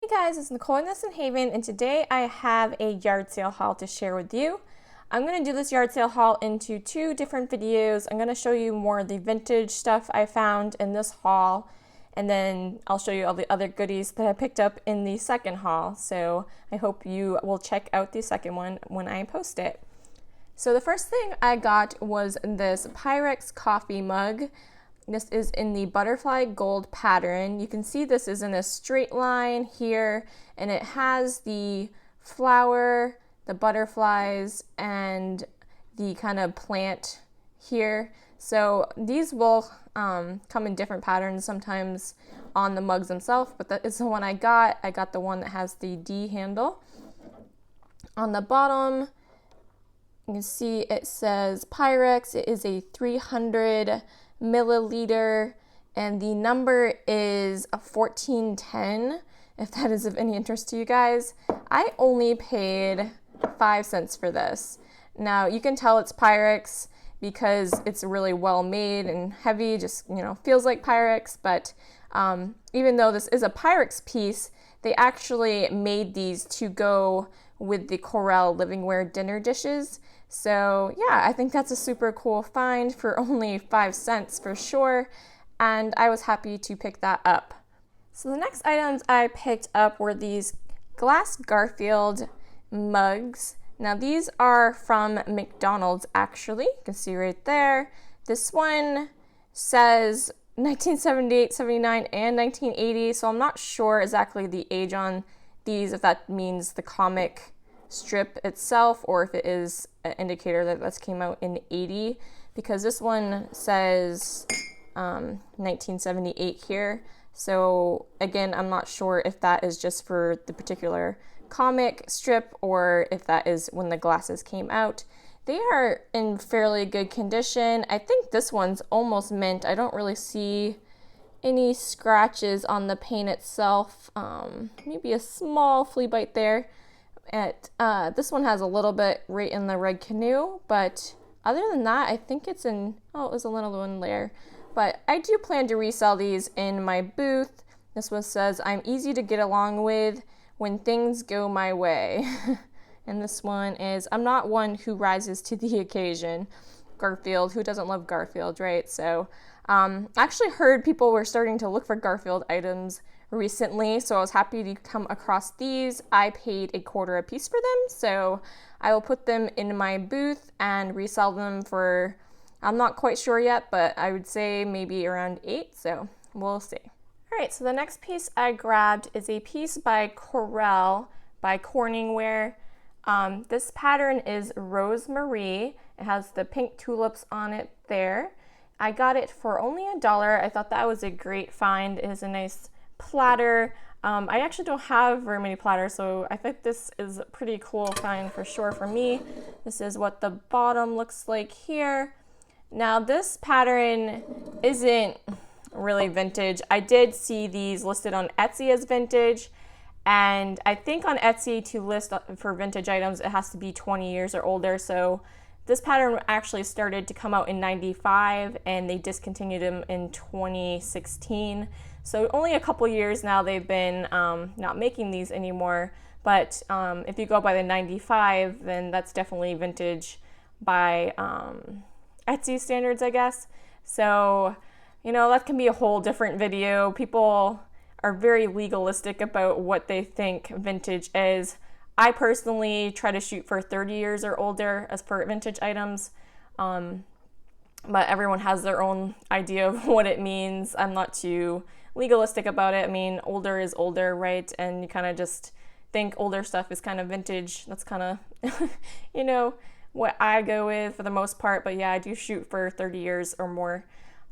Guys, it's Nicole in Haven, and today I have a yard sale haul to share with you. I'm going to do this yard sale haul into two different videos. I'm going to show you more of the vintage stuff I found in this haul, and then I'll show you all the other goodies that I picked up in the second haul. So I hope you will check out the second one when I post it. So the first thing I got was this Pyrex Coffee Mug. This is in the butterfly gold pattern. You can see this is in a straight line here, and it has the flower, the butterflies, and the kind of plant here. So these will come in different patterns sometimes on the mugs themselves, but that is the one I got. I got the one that has the D handle. On the bottom, you can see it says Pyrex. It is a 300 milliliter, and the number is a 1410, if that is of any interest to you guys. I only paid 5 cents for this. Now you can tell it's Pyrex because it's really well made and heavy, just feels like Pyrex, but even though this is a Pyrex piece, they actually made these to go with the Corel livingware dinner dishes. So yeah, I think that's a super cool find for only 5 cents for sure, and I was happy to pick that up. So the next items I picked up were these glass Garfield mugs. Now these are from McDonald's actually, you can see right there. This one says 1978, 79, and 1980, so I'm not sure exactly the age on these, if that means the comic strip itself or if it is an indicator that this came out in 80, because this one says 1978 here. So again, I'm not sure if that is just for the particular comic strip or if that is when the glasses came out. They are in fairly good condition. I think this one's almost mint. I don't really see any scratches on the paint itself. Maybe a small flea bite there. This one has a little bit right in the red canoe, but other than that, I think it's in, it was a little one layer. But I do plan to resell these in my booth. This one says, I'm easy to get along with when things go my way. And this one is, I'm not one who rises to the occasion. Garfield, who doesn't love Garfield, right? So I actually heard people were starting to look for Garfield items recently, so I was happy to come across these. I paid $0.25 a piece for them, so I will put them in my booth and resell them for, I'm not quite sure yet, but I would say maybe around $8, so we'll see. Alright, so the next piece I grabbed is a piece by Corel by Corningware. This pattern is Rosemarie. It has the pink tulips on it there. I got it for only $1. I thought that was a great find. It is a nice platter. I actually don't have very many platters, so I think this is a pretty cool find for sure for me. This is what the bottom looks like here. Now this pattern isn't really vintage. I did see these listed on Etsy as vintage, and I think on Etsy to list for vintage items it has to be 20 years or older. So this pattern actually started to come out in 95 and they discontinued them in 2016. So only a couple years now they've been not making these anymore. But if you go by the 95, then that's definitely vintage by Etsy standards, I guess. So, that can be a whole different video. People are very legalistic about what they think vintage is. I personally try to shoot for 30 years or older as per vintage items. But everyone has their own idea of what it means. I'm not too legalistic about it. I mean, older is older, right? And you kind of just think older stuff is kind of vintage. That's kind of, what I go with for the most part. But yeah, I do shoot for 30 years or more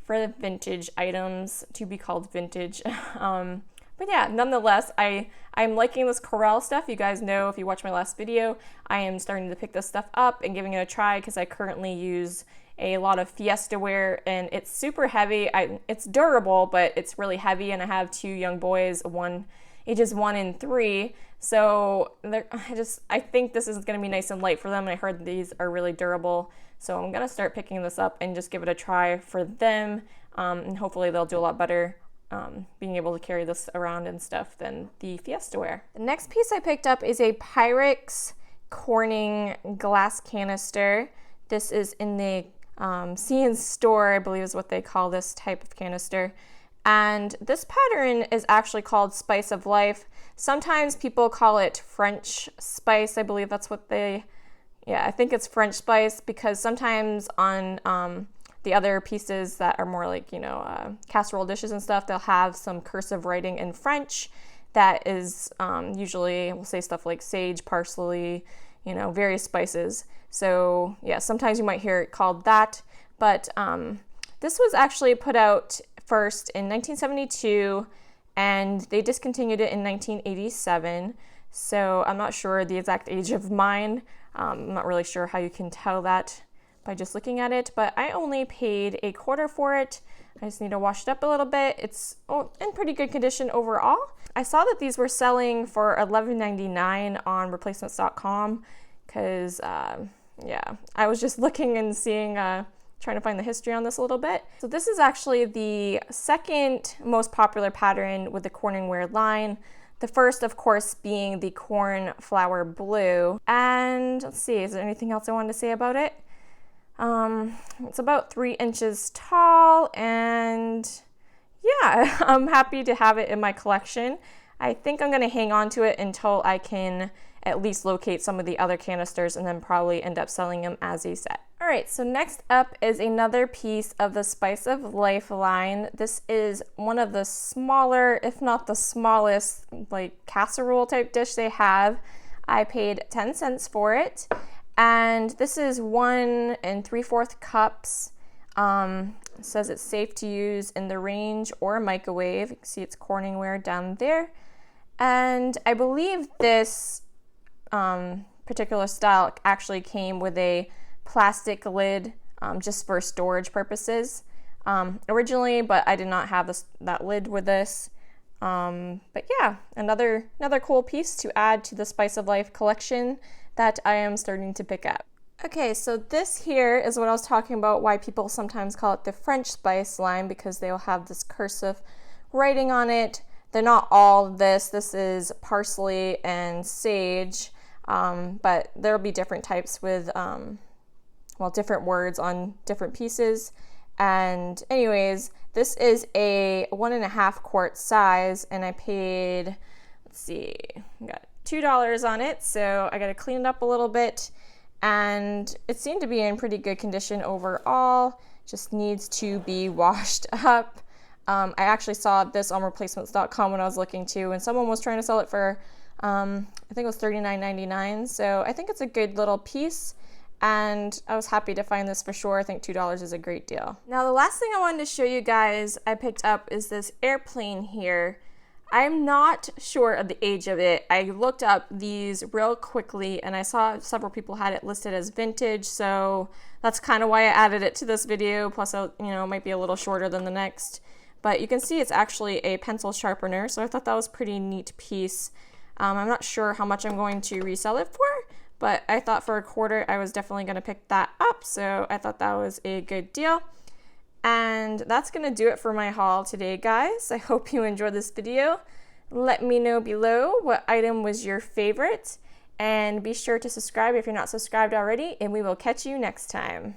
for the vintage items to be called vintage. But yeah, nonetheless, I'm liking this Corel stuff. You guys know, if you watch my last video, I am starting to pick this stuff up and giving it a try because I currently use a lot of Fiesta ware, and it's super heavy. It's durable, but it's really heavy, and I have 2 young boys, ages 1 and 3, so I think this is going to be nice and light for them, and I heard these are really durable, so I'm going to start picking this up and just give it a try for them, and hopefully they'll do a lot better being able to carry this around and stuff than the Fiestaware. The next piece I picked up is a Pyrex Corning glass canister. This is in the See & Store, I believe is what they call this type of canister. And this pattern is actually called Spice of Life. Sometimes people call it French spice. I believe that's what I think it's French spice, because sometimes on the other pieces that are more like, casserole dishes and stuff, they'll have some cursive writing in French that is usually, we'll say stuff like sage, parsley, various spices. So yeah, sometimes you might hear it called that. But this was actually put out first in 1972, and they discontinued it in 1987. So I'm not sure the exact age of mine. I'm not really sure how you can tell that by just looking at it, but I only paid $0.25 for it. I just need to wash it up a little bit. It's in pretty good condition overall. I saw that these were selling for $11.99 on replacements.com because, I was just looking and seeing, trying to find the history on this a little bit. So this is actually the second most popular pattern with the Corningware line. The first, of course, being the Cornflower blue. And let's see, is there anything else I wanted to say about it? It's about 3 inches tall, and yeah, I'm happy to have it in my collection. I think I'm gonna hang on to it until I can at least locate some of the other canisters, and then probably end up selling them as a set. All right, so next up is another piece of the Spice of Life line. This is one of the smaller, if not the smallest, like casserole type dish they have. I paid 10 cents for it. And this is 1 3/4 cups. It says it's safe to use in the range or microwave. You can see it's Corningware down there. And I believe this particular style actually came with a plastic lid just for storage purposes originally, but I did not have that lid with this. But yeah, another cool piece to add to the Spice of Life collection that I am starting to pick up. Okay, so this here is what I was talking about, why people sometimes call it the French spice line, because they will have this cursive writing on it. They're not all this. This is parsley and sage, but there'll be different types with, different words on different pieces. And anyways, this is a 1.5 quart size, and I paid, let's see, I got $2 on it, so I got to clean it up a little bit, and it seemed to be in pretty good condition overall. Just needs to be washed up. I actually saw this on replacements.com when I was looking too, and someone was trying to sell it for I think it was $39.99, so I think it's a good little piece, and I was happy to find this for sure. I think $2 is a great deal. Now the last thing I wanted to show you guys I picked up is this airplane here. I'm not sure of the age of it. I looked up these real quickly, and I saw several people had it listed as vintage, so that's kind of why I added it to this video. Plus, it might be a little shorter than the next. But you can see it's actually a pencil sharpener, so I thought that was a pretty neat piece. I'm not sure how much I'm going to resell it for, but I thought for $0.25 I was definitely going to pick that up, so I thought that was a good deal. And that's going to do it for my haul today, guys. I hope you enjoyed this video. Let me know below what item was your favorite, and be sure to subscribe if you're not subscribed already, and we will catch you next time.